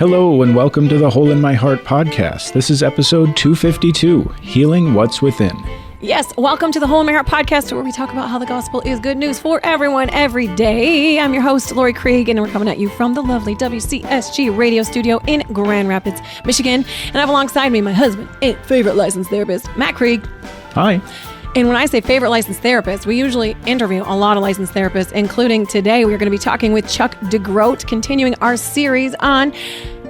Hello and welcome to the Hole in My Heart podcast. This is episode 252, Healing What's Within. Yes, welcome to the Hole in My Heart podcast, where we talk about how the gospel is good news for everyone every day. I'm your host, Lori Krieg, and we're coming at you from the lovely WCSG radio studio in Grand Rapids, Michigan. And I have alongside me my husband and favorite licensed therapist, Matt Krieg. Hi. And when I say favorite licensed therapist, we usually interview a lot of licensed therapists, including today we are going to be talking with Chuck DeGroat, continuing our series on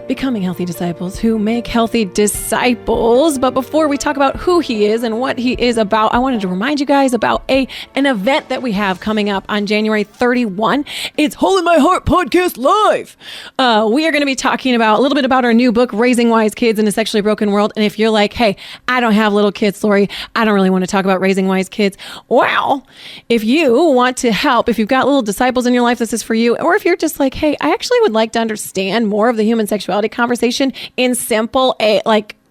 becoming healthy disciples who make healthy disciples. But before we talk about who he is and what he is about, I wanted to remind you guys about an event that we have coming up on January 31. It's Hole in My Heart Podcast Live. We are going to be talking about a little bit about our new book, Raising Wise Kids in a Sexually Broken World. And if you're like, hey, I don't have little kids, Lori, I don't really want to talk about raising wise kids. Well, if you want to help, if you've got little disciples in your life, this is for you. Or if you're just like, hey, I actually would like to understand more of the human sexuality conversation in simple,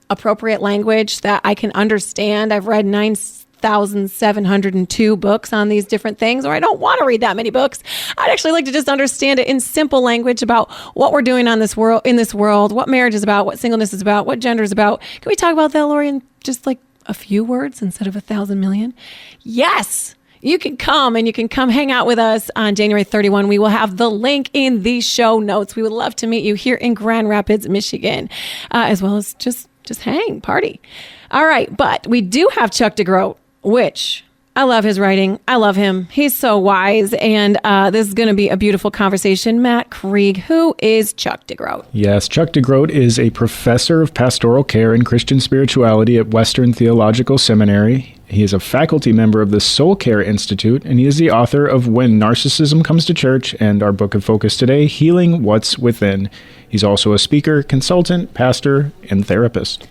appropriate language that I can understand. I've read 9,702 books on these different things, or I don't want to read that many books. I'd actually like to just understand it in simple language about what we're doing on this world, in this world, what marriage is about, what singleness is about, what gender is about. Can we talk about that, Lori, in just like a few words instead of 1,000 million? Yes. You can come hang out with us on January 31. We will have the link in the show notes. We would love to meet you here in Grand Rapids, Michigan, as well as just hang, party. All right, but we do have Chuck DeGroat, which I love his writing. I love him. He's so wise, and this is going to be a beautiful conversation. Matt Krieg, who is Chuck DeGroat? Yes, Chuck DeGroat is a professor of pastoral care and Christian spirituality at Western Theological Seminary. He is a faculty member of the Soul Care Institute, and he is the author of When Narcissism Comes to Church and our book of focus today, Healing What's Within. He's also a speaker, consultant, pastor, and therapist.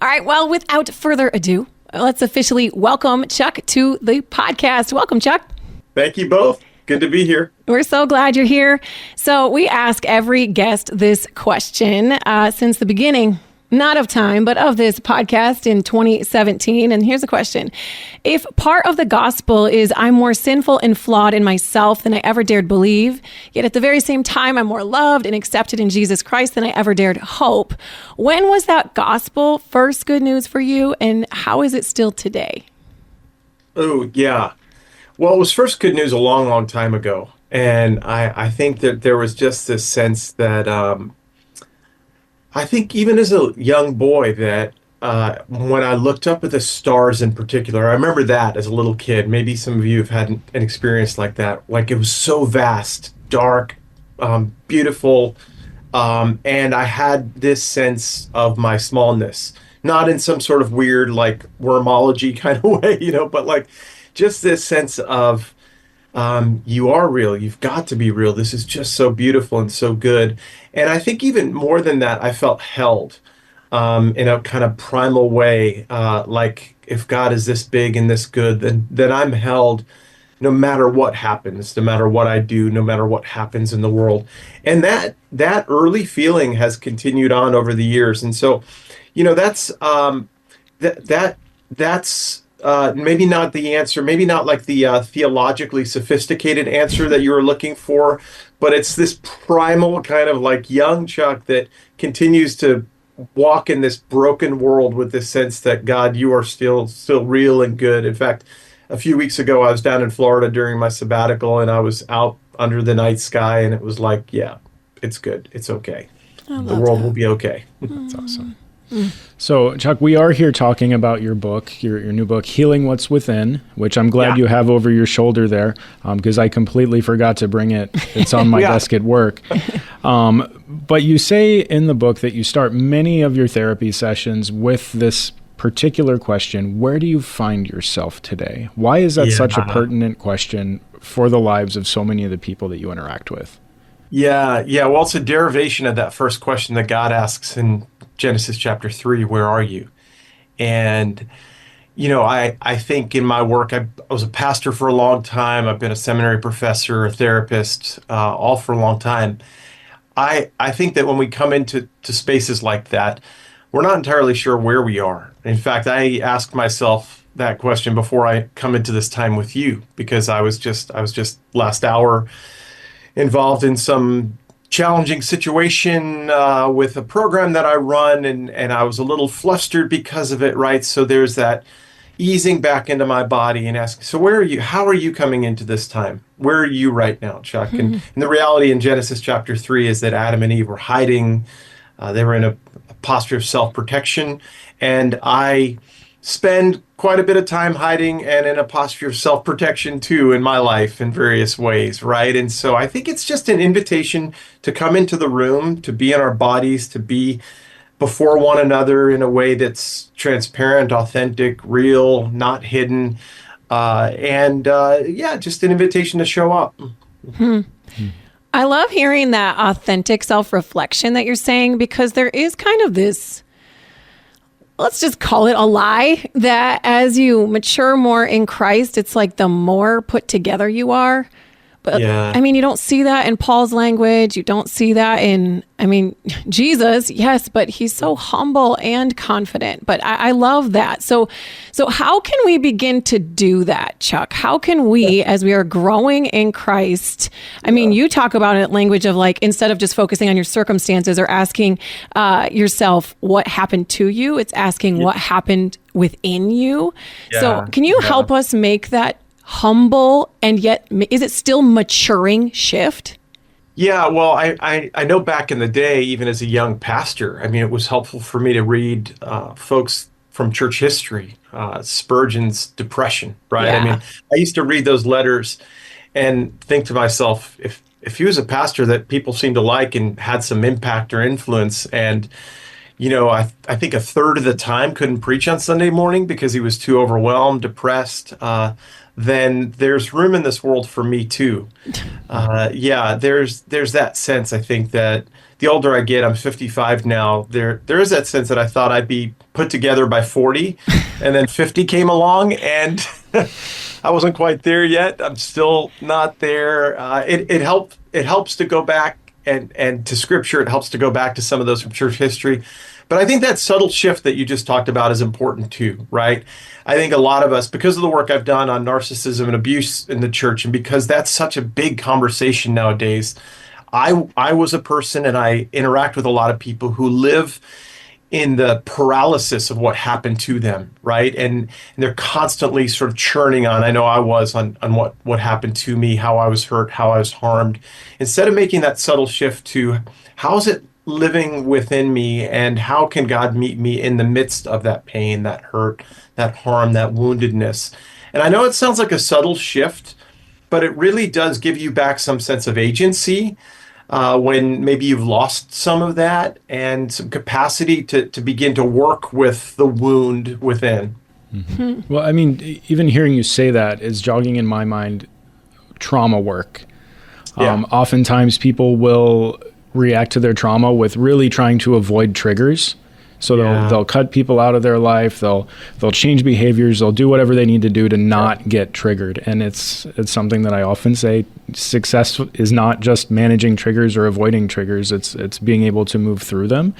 All right, well, without further ado, let's officially welcome Chuck to the podcast. Welcome, Chuck. Thank you both. Good to be here. We're so glad you're here. So we ask every guest this question since the beginning, not of time, but of this podcast in 2017. And here's the question. If part of the gospel is I'm more sinful and flawed in myself than I ever dared believe, yet at the very same time, I'm more loved and accepted in Jesus Christ than I ever dared hope, when was that gospel first good news for you, and how is it still today? Oh, yeah. Well, it was first good news a long, long time ago. And I think that there was just this sense that I think even as a young boy that when I looked up at the stars in particular, I remember that as a little kid. Maybe some of you have had an experience like that. Like it was so vast, dark, beautiful. And I had this sense of my smallness, not in some sort of weird, like wormology kind of way, but like just this sense of you are real. You've got to be real. This is just so beautiful and so good. And I think even more than that, I felt held in a kind of primal way. Like if God is this big and this good, then I'm held no matter what happens, no matter what I do, no matter what happens in the world. And that early feeling has continued on over the years. And so, that's maybe not the answer, maybe not like the theologically sophisticated answer that you were looking for, but it's this primal kind of like young Chuck that continues to walk in this broken world with this sense that God, you are still real and good. In fact, a few weeks ago, I was down in Florida during my sabbatical, and I was out under the night sky, and it was like, yeah, it's good. It's okay. The world will be okay. That's awesome. So, Chuck, we are here talking about your book, your new book, Healing What's Within, which I'm glad you have over your shoulder there, because I completely forgot to bring it. It's on my desk at work. But you say in the book that you start many of your therapy sessions with this particular question: where do you find yourself today? Why is that such a pertinent question for the lives of so many of the people that you interact with? Yeah. Well, it's a derivation of that first question that God asks in Genesis chapter 3, where are you? And, I think in my work, I was a pastor for a long time. I've been a seminary professor, a therapist, all for a long time. I think that when we come into spaces like that, we're not entirely sure where we are. In fact, I asked myself that question before I come into this time with you, because I was just last hour involved in some challenging situation with a program that I run, and I was a little flustered because of it, right? So there's that easing back into my body and asking, so where are you? How are you coming into this time? Where are you right now, Chuck? And the reality in Genesis chapter 3 is that Adam and Eve were hiding. They were in a posture of self-protection, and I spend quite a bit of time hiding and in a posture of self-protection too in my life in various ways, right? And so I think it's just an invitation to come into the room, to be in our bodies, to be before one another in a way that's transparent, authentic, real, not hidden, and just an invitation to show up. I love hearing that authentic self-reflection that you're saying, because there is kind of this, let's just call it a lie, that as you mature more in Christ, it's like the more put together you are. But Yeah. I mean, you don't see that in Paul's language. You don't see that in, Jesus, yes, but he's so humble and confident. But I love that. So how can we begin to do that, Chuck? How can we, as we are growing in Christ, you talk about it in language of like, instead of just focusing on your circumstances or asking yourself what happened to you, it's asking what happened within you. So can you help us make that humble and yet, is it still maturing shift? Yeah, well, I know back in the day, even as a young pastor, it was helpful for me to read folks from church history, Spurgeon's Depression, right? Yeah. I used to read those letters and think to myself, if he was a pastor that people seemed to like and had some impact or influence, and I think a third of the time couldn't preach on Sunday morning because he was too overwhelmed, depressed, then there's room in this world for me too. There's that sense, I think, that the older I get, I'm 55 now, there is that sense that I thought I'd be put together by 40, and then 50 came along, and I wasn't quite there yet. I'm still not there. It helps to go back and to scripture. It helps to go back to some of those from church history. But I think that subtle shift that you just talked about is important too, right? I think a lot of us, because of the work I've done on narcissism and abuse in the church, and because that's such a big conversation nowadays, I was a person, and I interact with a lot of people who live in the paralysis of what happened to them, right? And they're constantly sort of churning on, I know I was, on what happened to me, how I was hurt, how I was harmed. Instead of making that subtle shift to, how is it living within me, and how can God meet me in the midst of that pain, that hurt, that harm, that woundedness? And I know it sounds like a subtle shift, but it really does give you back some sense of agency when maybe you've lost some of that, and some capacity to begin to work with the wound within. Mm-hmm. Well, even hearing you say that is jogging in my mind trauma work. Oftentimes people will react to their trauma with really trying to avoid triggers. So they'll cut people out of their life. They'll change behaviors. They'll do whatever they need to do to not get triggered. And it's something that I often say: success is not just managing triggers or avoiding triggers. It's being able to move through them,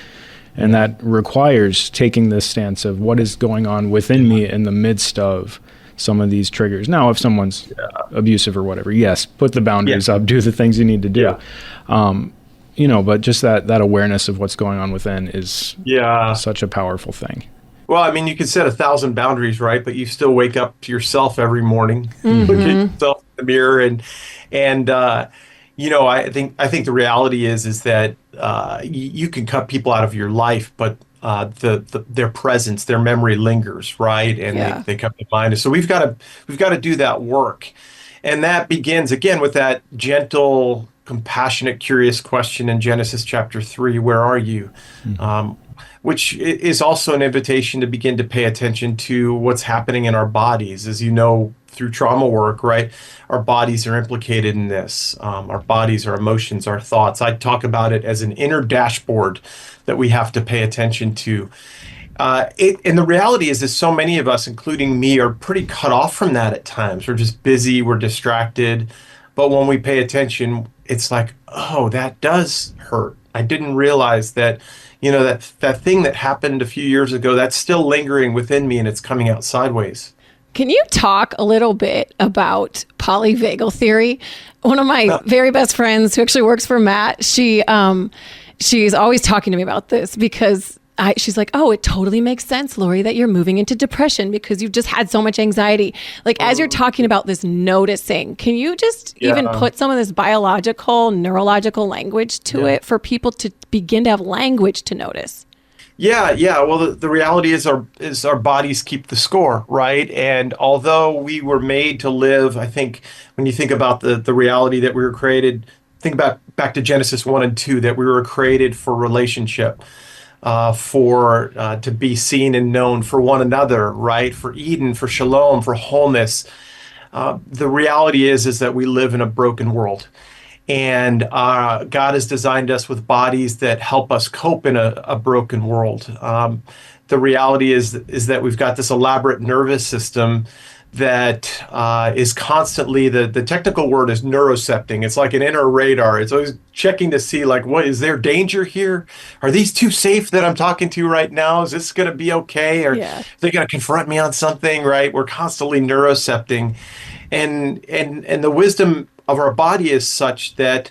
and that requires taking this stance of what is going on within me in the midst of some of these triggers. Now, if someone's abusive or whatever, yes, put the boundaries up, do the things you need to do. But just that awareness of what's going on within is such a powerful thing. Well, you can set 1,000 boundaries, right? But you still wake up to yourself every morning, look at yourself in the mirror, and I think the reality is that you can cut people out of your life, but their presence, their memory lingers, right? And they come to mind. So we've got to do that work, and that begins again with that gentle, compassionate, curious question in Genesis chapter 3, where are you? Which is also an invitation to begin to pay attention to what's happening in our bodies. As you know, through trauma work, right? Our bodies are implicated in this. Our bodies, our emotions, our thoughts. I talk about it as an inner dashboard that we have to pay attention to. And the reality is that so many of us, including me, are pretty cut off from that at times. We're just busy, we're distracted. But when we pay attention, it's like, oh, that does hurt. I didn't realize that, that thing that happened a few years ago, that's still lingering within me, and it's coming out sideways. Can you talk a little bit about polyvagal theory? One of my very best friends who actually works for Matt, she's always talking to me about this because she's like, oh, it totally makes sense, Lori, that you're moving into depression because you've just had so much anxiety. Like, as you're talking about this noticing, can you just even put some of this biological, neurological language to it for people to begin to have language to notice? Yeah. Well, the reality is our bodies keep the score, right? And although we were made to live, I think when you think about the reality that we were created, think about back to Genesis 1 and 2, that we were created for relationship, to be seen and known for one another, right? For Eden, for shalom, for wholeness. The reality is that we live in a broken world. And God has designed us with bodies that help us cope in a broken world. The reality is that we've got this elaborate nervous system that is constantly, the technical word is neurocepting. It's like an inner radar. It's always checking to see, like, what is there danger here? Are these two safe that I'm talking to right now? Is this going to be okay? Or are they going to confront me on something, right? We're constantly neurocepting. And the wisdom of our body is such that,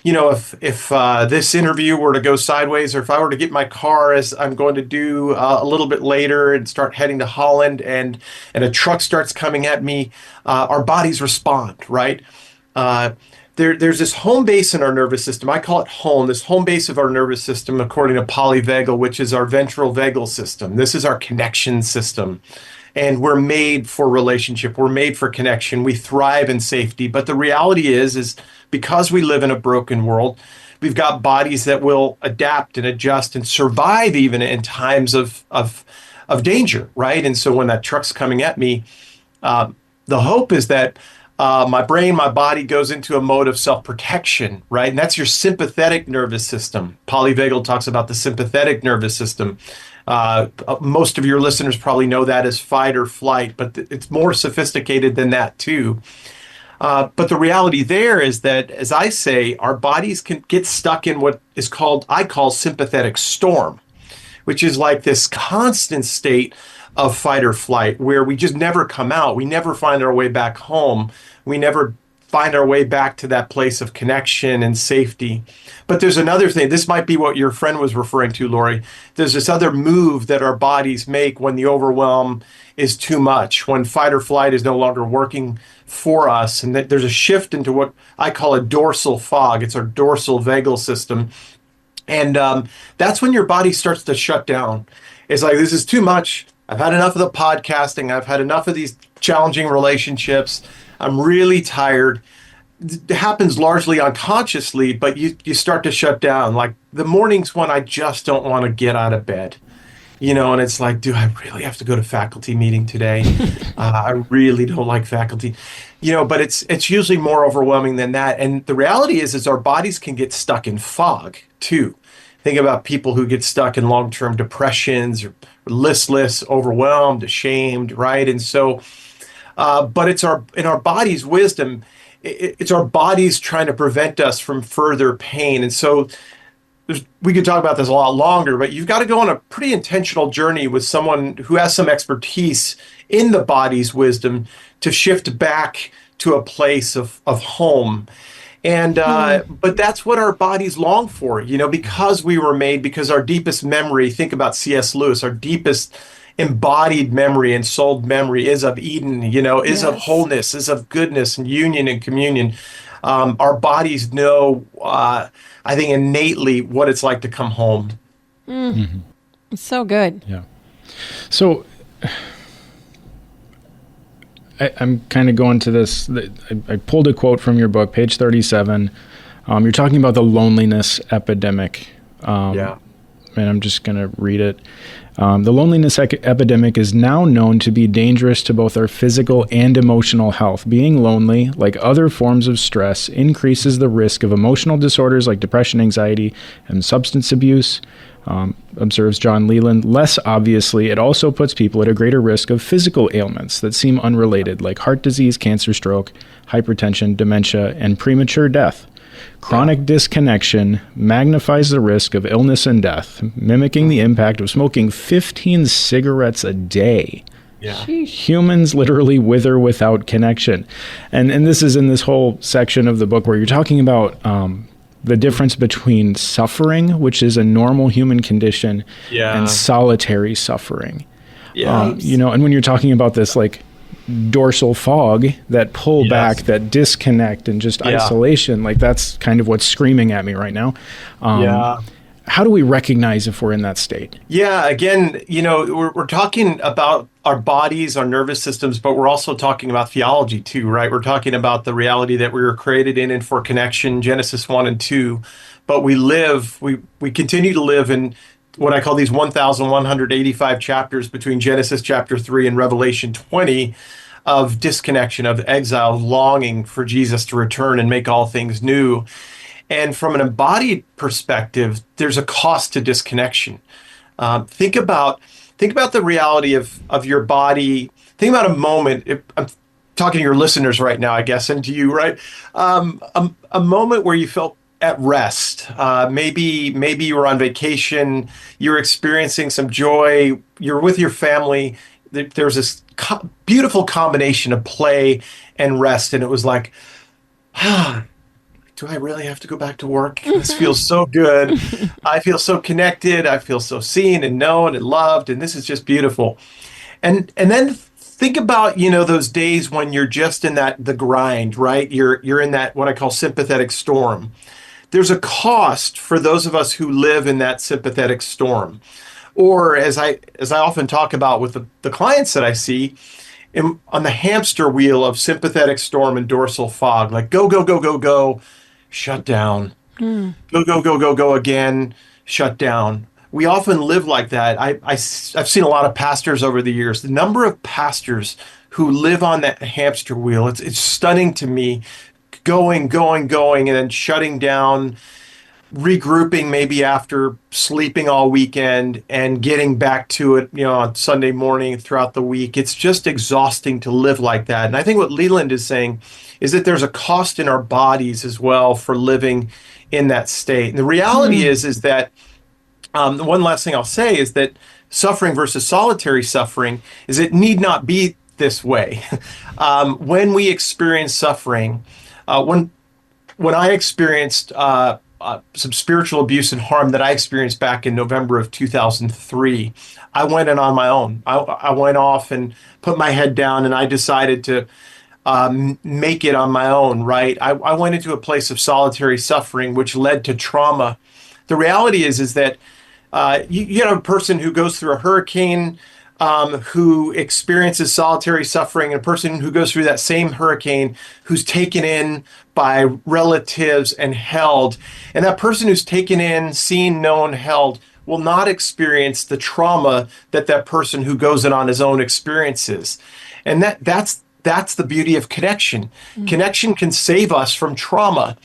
if this interview were to go sideways, or if I were to get my car, as I'm going to do a little bit later, and start heading to Holland, and a truck starts coming at me, our bodies respond, right? There's this home base in our nervous system. I call it home. This home base of our nervous system, according to polyvagal, which is our ventral vagal system. This is our connection system. And we're made for relationship. We're made for connection. We thrive in safety. But the reality is because we live in a broken world, we've got bodies that will adapt and adjust and survive even in times of danger, right? And so when that truck's coming at me, the hope is that my brain, my body goes into a mode of self-protection, right? And that's your sympathetic nervous system. Polyvagal talks about the sympathetic nervous system. Most of your listeners probably know that as fight or flight, but it's more sophisticated than that too. But the reality there is that, as I say, our bodies can get stuck in what is I call sympathetic storm, which is like this constant state of fight or flight where we just never come out. We never find our way back home. We never find our way back to that place of connection and safety. But there's another thing. This might be what your friend was referring to, Lori. There's this other move that our bodies make when the overwhelm is too much, when fight or flight is no longer working for us. And that there's a shift into what I call a dorsal fog. It's our dorsal vagal system. And that's when your body starts to shut down. It's like, this is too much. I've had enough of the podcasting. I've had enough of these challenging relationships. I'm really tired. It happens largely unconsciously, but you start to shut down. Like the mornings when I just don't want to get out of bed, and it's like, do I really have to go to faculty meeting today? I really don't like faculty, but it's usually more overwhelming than that. And the reality is our bodies can get stuck in fog too. Think about people who get stuck in long-term depressions, or listless, overwhelmed, ashamed, right? And so, but in our body's wisdom, it's our bodies trying to prevent us from further pain. And so we could talk about this a lot longer, but you've got to go on a pretty intentional journey with someone who has some expertise in the body's wisdom to shift back to a place of home. And but that's what our bodies long for, because we were made, because our deepest memory, think about C.S. Lewis, our deepest embodied memory and souled memory is of Eden, is of wholeness, is of goodness and union and communion. Our bodies know, I think, innately what it's like to come home. Mm-hmm. It's so good. Yeah. So I'm kind of going to this. I pulled a quote from your book, page 37. You're talking about the loneliness epidemic. And I'm just going to read it. The loneliness epidemic is now known to be dangerous to both our physical and emotional health. Being lonely, like other forms of stress, increases the risk of emotional disorders like depression, anxiety, and substance abuse, observes John Leland. Less obviously, it also puts people at a greater risk of physical ailments that seem unrelated, like heart disease, cancer, stroke, hypertension, dementia, and premature death. Chronic disconnection magnifies the risk of illness and death, mimicking the impact of smoking 15 cigarettes a day Yeah. Sheesh. Humans literally wither without connection. And this is in this whole section of the book where you're talking about the difference between suffering, which is a normal human condition, Yeah. and solitary suffering. Yeah. And when you're talking about this like dorsal fog, that pull Yes. back, that disconnect and just Yeah. isolation, like that's kind of what's screaming at me right now. Yeah. How do we recognize if we're in that state? Yeah, again, we're talking about our bodies, our nervous systems, but we're also talking about theology too, right? We're talking about the reality that we were created in and for connection, Genesis 1 and 2, but we continue to live in what I call these 1,185 chapters between Genesis chapter 3 and Revelation 20 of disconnection, of exile, longing for Jesus to return and make all things new. And from an embodied perspective, there's a cost to disconnection. Think about the reality of your body. Think about a moment. I'm talking to your listeners right now, I guess, and to you, right? A moment where you felt at rest. Maybe you were on vacation. You're experiencing some joy. You're with your family. There's this beautiful combination of play and rest, and it was like, do I really have to go back to work? This feels so good. I feel so connected. I feel so seen and known and loved. And this is just beautiful. And then think about, those days when you're just in the grind, right? You're in that, what I call sympathetic storm. There's a cost for those of us who live in that sympathetic storm. Or as I often talk about with the clients that I see, on the hamster wheel of sympathetic storm and dorsal fog, like go, go, go, go, go. Shut down. Go, go, go, go, go again. Shut down. We often live like that. I've seen a lot of pastors over the years. The number of pastors who live on that hamster wheel, it's stunning to me. Going, going, going, and then shutting down, regrouping maybe after sleeping all weekend and getting back to it, on Sunday morning throughout the week. It's just exhausting to live like that. And I think what Leland is saying is that there's a cost in our bodies as well for living in that state. And the reality is that the one last thing I'll say is that suffering versus solitary suffering is it need not be this way. When we experience suffering, when I experienced some spiritual abuse and harm that I experienced back in November of 2003, I went in on my own. I went off and put my head down, and I decided to make it on my own, right? I went into a place of solitary suffering, which led to trauma. The reality is that you have a person who goes through a hurricane, who experiences solitary suffering, and a person who goes through that same hurricane who's taken in by relatives and held. And that person who's taken in, seen, known, held will not experience the trauma that person who goes in on his own experiences. And that's the beauty of connection. Connection can save us from trauma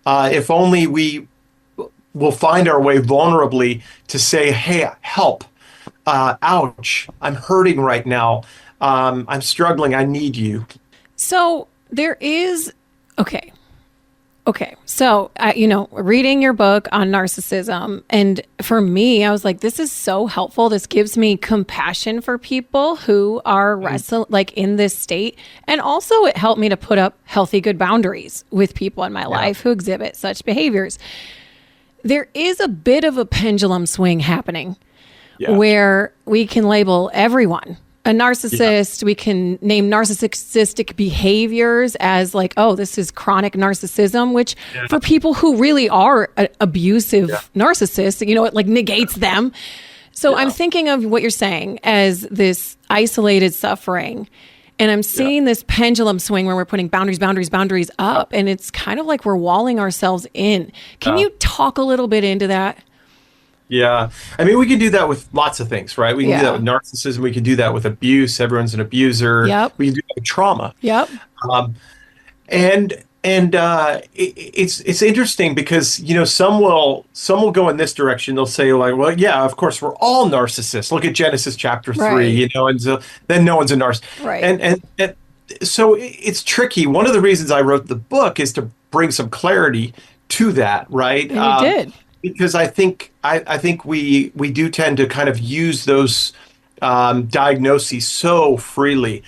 if only we will find our way vulnerably to say, hey, help. Ouch, I'm hurting right now. I'm struggling. I need you. So there is, okay. So, reading your book on narcissism, and for me, I was like, this is so helpful. This gives me compassion for people who are in this state. And also it helped me to put up healthy, good boundaries with people in my life who exhibit such behaviors. There is a bit of a pendulum swing happening where we can label everyone a narcissist. We can name narcissistic behaviors as like, oh, this is chronic narcissism, which for people who really are abusive narcissists, it like negates them. So I'm thinking of what you're saying as this isolated suffering. And I'm seeing this pendulum swing where we're putting boundaries up. And it's kind of like we're walling ourselves in. Can you talk a little bit into that? Yeah. I mean, we can do that with lots of things, right? We can do that with narcissism. We can do that with abuse. Everyone's an abuser. Yep. We can do that with trauma. Yep. It's interesting because, some will go in this direction. They'll say like, well, yeah, of course, we're all narcissists. Look at Genesis chapter 3, and so then no one's a narcissist. Right. And so it's tricky. One of the reasons I wrote the book is to bring some clarity to that, right? And you did. Because I think we do tend to kind of use those diagnoses so freely.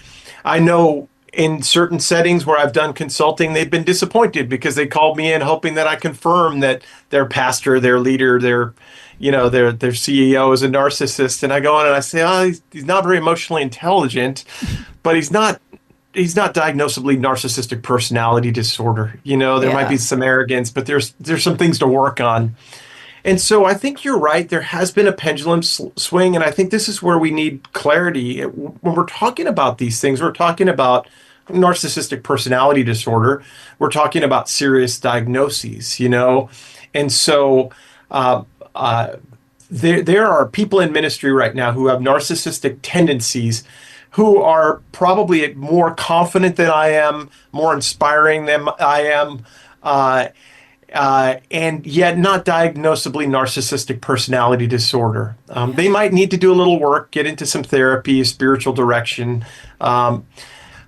I know in certain settings where I've done consulting, they've been disappointed because they called me in hoping that I confirm that their pastor, their leader, their CEO is a narcissist. And I go on and I say, oh, he's not very emotionally intelligent, but he's not diagnosably narcissistic personality disorder. There might be some arrogance, but there's some things to work on. And so I think you're right. There has been a pendulum swing, and I think this is where we need clarity. When we're talking about these things, we're talking about narcissistic personality disorder. We're talking about serious diagnoses, And so there are people in ministry right now who have narcissistic tendencies, who are probably more confident than I am, more inspiring than I am, and yet not diagnosably narcissistic personality disorder. They might need to do a little work, get into some therapy, spiritual direction.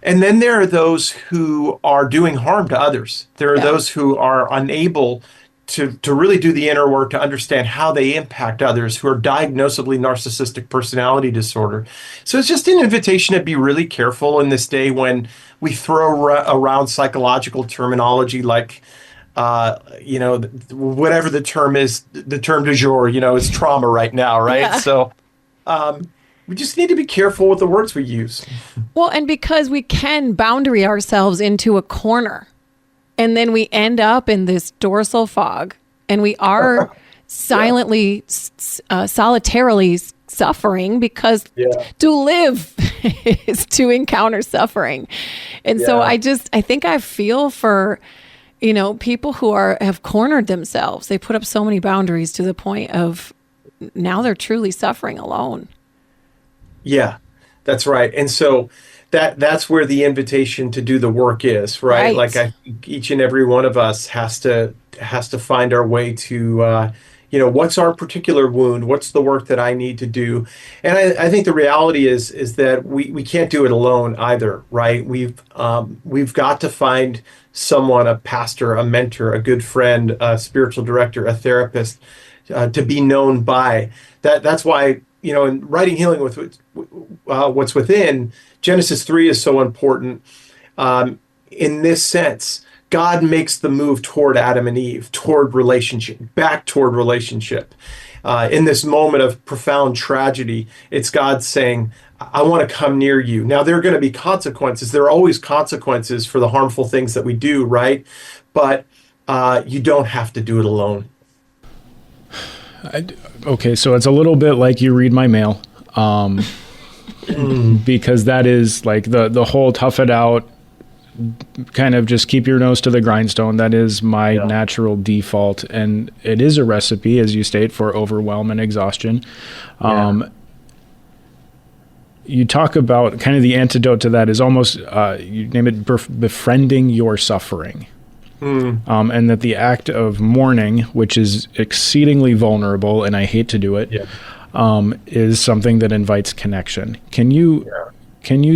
And then there are those who are doing harm to others. There are those who are unable to really do the inner work to understand how they impact others, who are diagnosably narcissistic personality disorder. So it's just an invitation to be really careful in this day when we throw around psychological terminology like, whatever the term is, the term du jour, is trauma right now, right? Yeah. So we just need to be careful with the words we use. Well, and because we can boundary ourselves into a corner, and then we end up in this dorsal fog, and we are silently, solitarily suffering, because to live is to encounter suffering. And so I think I feel for, people who have cornered themselves. They put up so many boundaries to the point of now they're truly suffering alone. Yeah, that's right. And so that's where the invitation to do the work is, right? Like I think each and every one of us has to find our way to, what's our particular wound? What's the work that I need to do? And I think the reality is that we can't do it alone either, right? We've got to find someone, a pastor, a mentor, a good friend, a spiritual director, a therapist, to be known by. That's why, in writing Healing with What's Within, Genesis 3 is so important in this sense. God makes the move toward Adam and Eve, toward relationship, back toward relationship. In this moment of profound tragedy, it's God saying, I want to come near you. Now, there are going to be consequences. There are always consequences for the harmful things that we do, right? But you don't have to do it alone. Okay, so it's a little bit like you read my mail, because that is like the whole tough it out, kind of just keep your nose to the grindstone. That is my natural default, and it is a recipe, as you state, for overwhelm and exhaustion. You talk about kind of the antidote to that is almost, you name it, befriending your suffering. And that the act of mourning, which is exceedingly vulnerable, and I hate to do it, is something that invites connection. Can you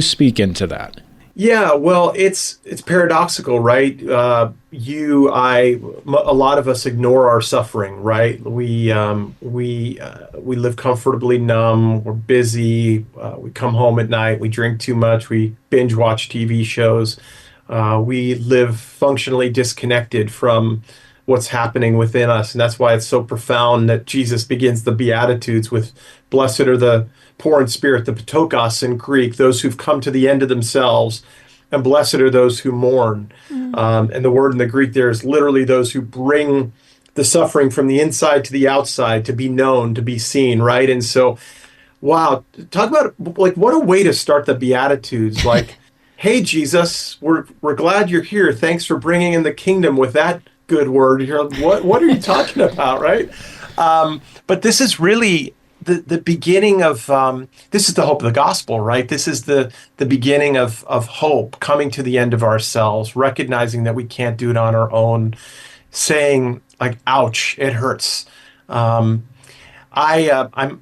speak into that? Yeah, well, it's paradoxical, right? A lot of us ignore our suffering, right? We live comfortably numb. We're busy. We come home at night. We drink too much. We binge watch TV shows. We live functionally disconnected from what's happening within us. And that's why it's so profound that Jesus begins the Beatitudes with, blessed are the poor in spirit, the patokos in Greek, those who've come to the end of themselves, and blessed are those who mourn. And the word in the Greek there is literally those who bring the suffering from the inside to the outside, to be known, to be seen, right? And so, wow, talk about, like, what a way to start the Beatitudes. Like, hey, Jesus, we're glad you're here. Thanks for bringing in the kingdom with that good word. You're like, what are you talking about, right? But this is really the beginning of, this is the hope of the gospel, right? This is the beginning of hope, coming to the end of ourselves, recognizing that we can't do it on our own, saying, like, ouch, it hurts. I'm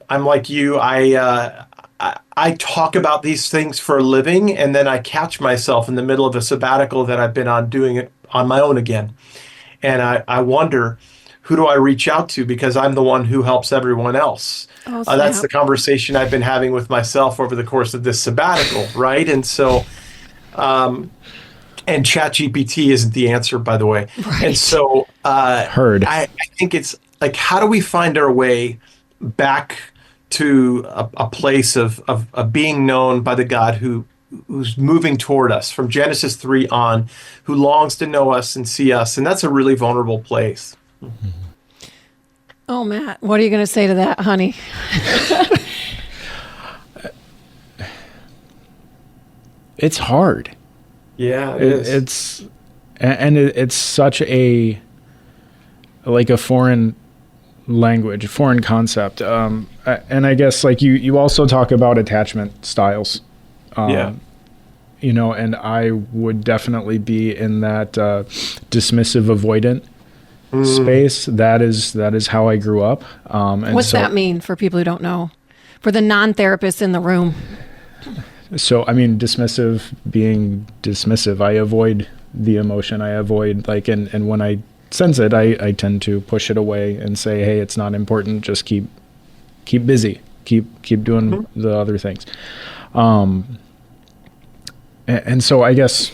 like you. I talk about these things for a living, and then I catch myself in the middle of a sabbatical that I've been on doing it on my own again. And I wonder who do I reach out to? Because I'm the one who helps everyone else. Oh, That's snap. the conversation I've been having with myself over the course of this sabbatical, right? And so, and ChatGPT isn't the answer, by the way. Right. And so, Heard. I think it's like, how do we find our way back to a place of being known by the God who's moving toward us from Genesis 3 on, who longs to know us and see us. And that's a really vulnerable place. Oh, Matt, what are you going to say to that, honey? It's hard. Yeah, it is. It's such a foreign language, a foreign concept. And I guess like you also talk about attachment styles. Yeah. And I would definitely be in that dismissive avoidant space. That is how I grew up. And What's that mean for people who don't know? For the non-therapists in the room. So, I mean, dismissive, being dismissive, I avoid the emotion. I avoid and when I sense it, I tend to push it away and say, hey, it's not important. Just keep busy. Keep doing the other things. And so I guess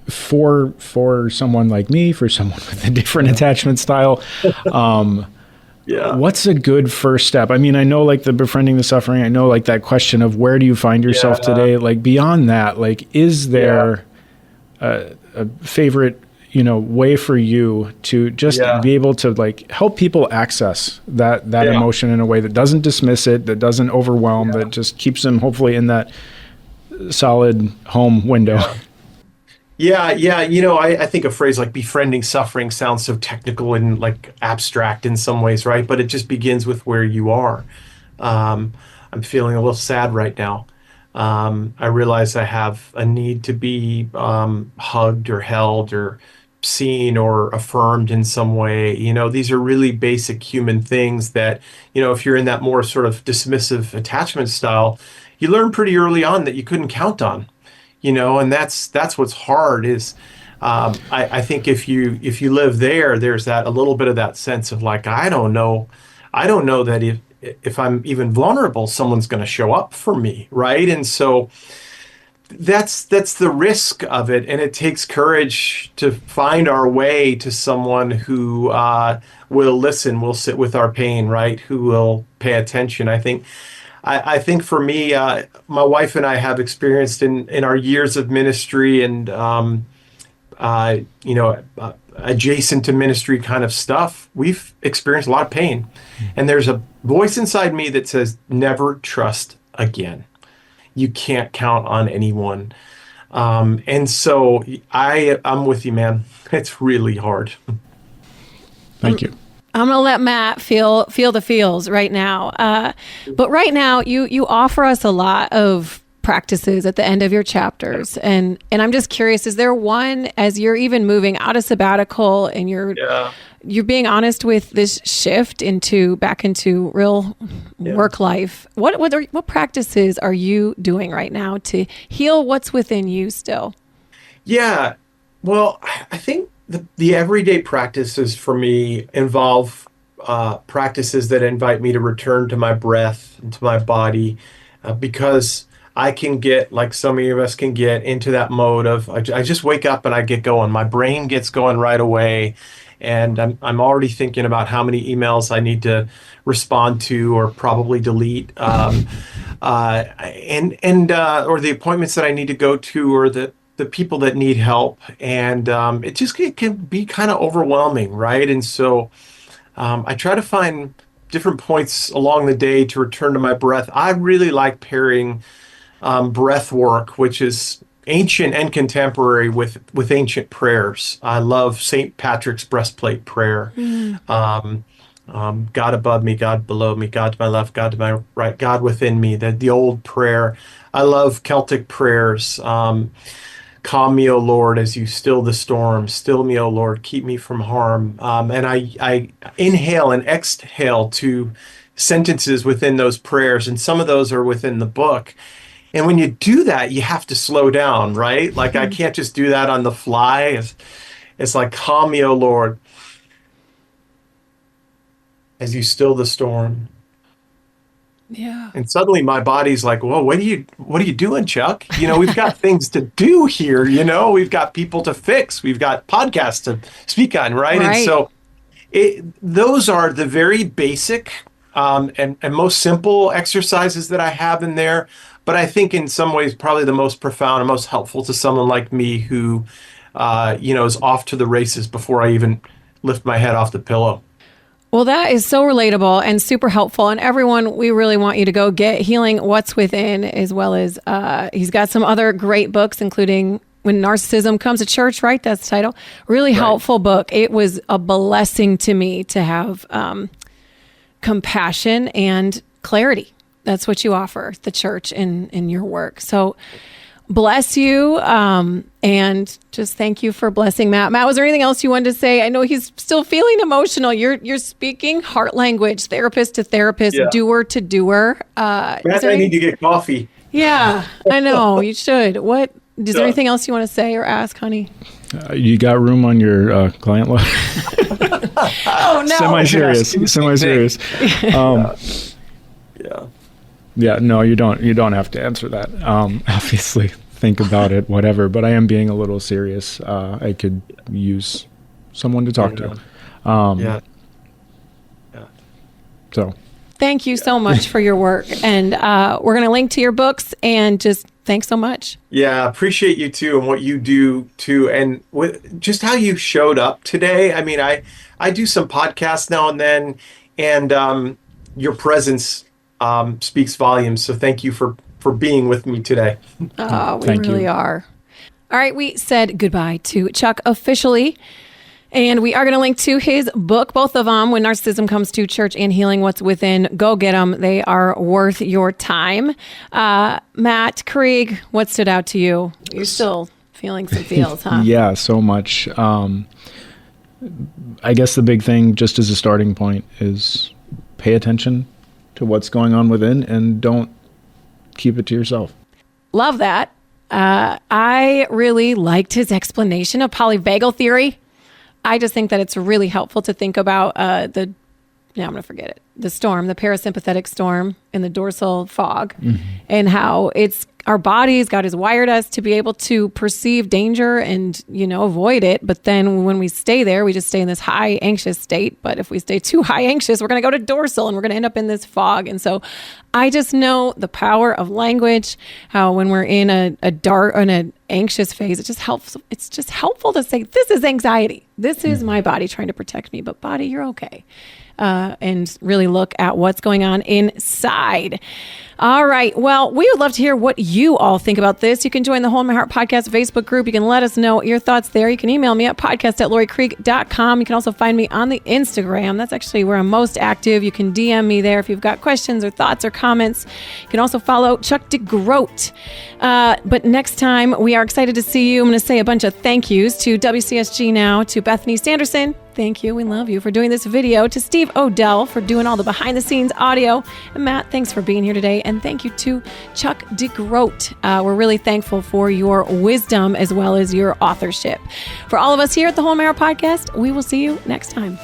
for someone like me, for someone with a different attachment style, what's a good first step? I mean, I know like the befriending the suffering, I know like that question of where do you find yourself today? Like beyond that, like, is there a favorite, way for you to just be able to like help people access that emotion in a way that doesn't dismiss it, that doesn't overwhelm, that just keeps them hopefully in that solid home window? Yeah. I think a phrase like befriending suffering sounds so technical and like abstract in some ways, right? But it just begins with where you are. I'm feeling a little sad right now. I realize I have a need to be hugged or held or seen or affirmed in some way. These are really basic human things that, if you're in that more sort of dismissive attachment style, you learn pretty early on that you couldn't count on, and that's what's hard is, I think if you live there, there's that a little bit of that sense of like, I don't know that if I'm even vulnerable, someone's going to show up for me. Right. And so that's the risk of it. And it takes courage to find our way to someone who, will listen, will sit with our pain, right. Who will pay attention. I think for me, my wife and I have experienced in our years of ministry and, adjacent to ministry kind of stuff, we've experienced a lot of pain. And there's a voice inside me that says, never trust again. You can't count on anyone. And so I'm with you, man. It's really hard. Thank you. I'm going to let Matt feel the feels right now. But right now, you offer us a lot of practices at the end of your chapters. And I'm just curious, is there one, as you're even moving out of sabbatical and you're being honest with this shift back into real work life, what practices are you doing right now to heal what's within you still? Yeah. Well, I think the everyday practices for me involve practices that invite me to return to my breath and to my body, because I can get, like so many of us can get, into that mode of I just wake up and I get going. My brain gets going right away, and I'm already thinking about how many emails I need to respond to or probably delete, or the appointments that I need to go to, or the people that need help. And it can be kind of overwhelming, right? And so I try to find different points along the day to return to my breath. I really like pairing breath work, which is ancient and contemporary, with ancient prayers. I love St. Patrick's breastplate prayer. God above me, God below me, God to my left, God to my right, God within me, the old prayer. I love Celtic prayers. Calm me, O Lord, as you still the storm. Still me, O Lord, keep me from harm. And I inhale and exhale to sentences within those prayers, and some of those are within the book. And when you do that, you have to slow down, right? Like I can't just do that on the fly. It's like, calm me, O Lord. as you still the storm. Yeah. And suddenly my body's like, whoa, what are you doing, Chuck? We've got things to do here. We've got people to fix. We've got podcasts to speak on, right? And so those are the very basic and most simple exercises that I have in there. But I think in some ways, probably the most profound and most helpful to someone like me who, is off to the races before I even lift my head off the pillow. Well, that is so relatable and super helpful. And everyone, we really want you to go get Healing What's Within, as well as he's got some other great books, including When Narcissism Comes to Church, right? That's the title. Really helpful book. It was a blessing to me to have compassion and clarity. That's what you offer the church in your work. So bless you. And just thank you for blessing Matt. Matt, was there anything else you wanted to say? I know he's still feeling emotional. You're speaking heart language, therapist to therapist, doer to doer. Matt, I need to get coffee. Yeah, I know. You should. Is there anything else you want to say or ask, honey? You got room on your client list? Oh, no. Semi-serious. Yeah, no, you don't have to answer that. Obviously, think about it, whatever. But I am being a little serious. I could use someone to talk to. So, thank you so much for your work, and we're going to link to your books. And just thanks so much. Yeah, appreciate you too, and what you do too, and just how you showed up today. I mean, I do some podcasts now and then, and your presence speaks volumes. So thank you for being with me today. Oh, we really are. All right, we said goodbye to Chuck officially, and we are going to link to his book, both of them, When Narcissism Comes to Church and Healing What's Within. Go get them. They are worth your time. Matt, Krieg, what stood out to you? You're still feeling some feels, huh? Yeah, so much. I guess the big thing, just as a starting point, is pay attention to what's going on within and don't keep it to yourself. Love that. I really liked his explanation of polyvagal theory. I just think that it's really helpful to think about I'm going to forget it. The storm, the parasympathetic storm in the dorsal fog, and how our bodies, God has wired us to be able to perceive danger and, avoid it. But then when we stay there, we just stay in this high anxious state. But if we stay too high anxious, we're going to go to dorsal and we're going to end up in this fog. And so I just know the power of language, how when we're in an anxious phase, it just helps. It's just helpful to say, this is anxiety. This is my body trying to protect me, but body, you're okay. And really look at what's going on inside. All right. Well, we would love to hear what you all think about this. You can join the Hold My Heart Podcast Facebook group. You can let us know your thoughts there. You can email me at podcast@lorikrieg.com. You can also find me on the Instagram. That's actually where I'm most active. You can DM me there if you've got questions or thoughts or comments. You can also follow Chuck DeGroat. But next time, we are excited to see you. I'm going to say a bunch of thank yous to WCSG Now, to Bethany Sanderson. Thank you. We love you for doing this video. To Steve Odell for doing all the behind the scenes audio. And Matt, thanks for being here today. And thank you to Chuck DeGroat. We're really thankful for your wisdom as well as your authorship. For all of us here at the Whole Marrow Podcast, we will see you next time.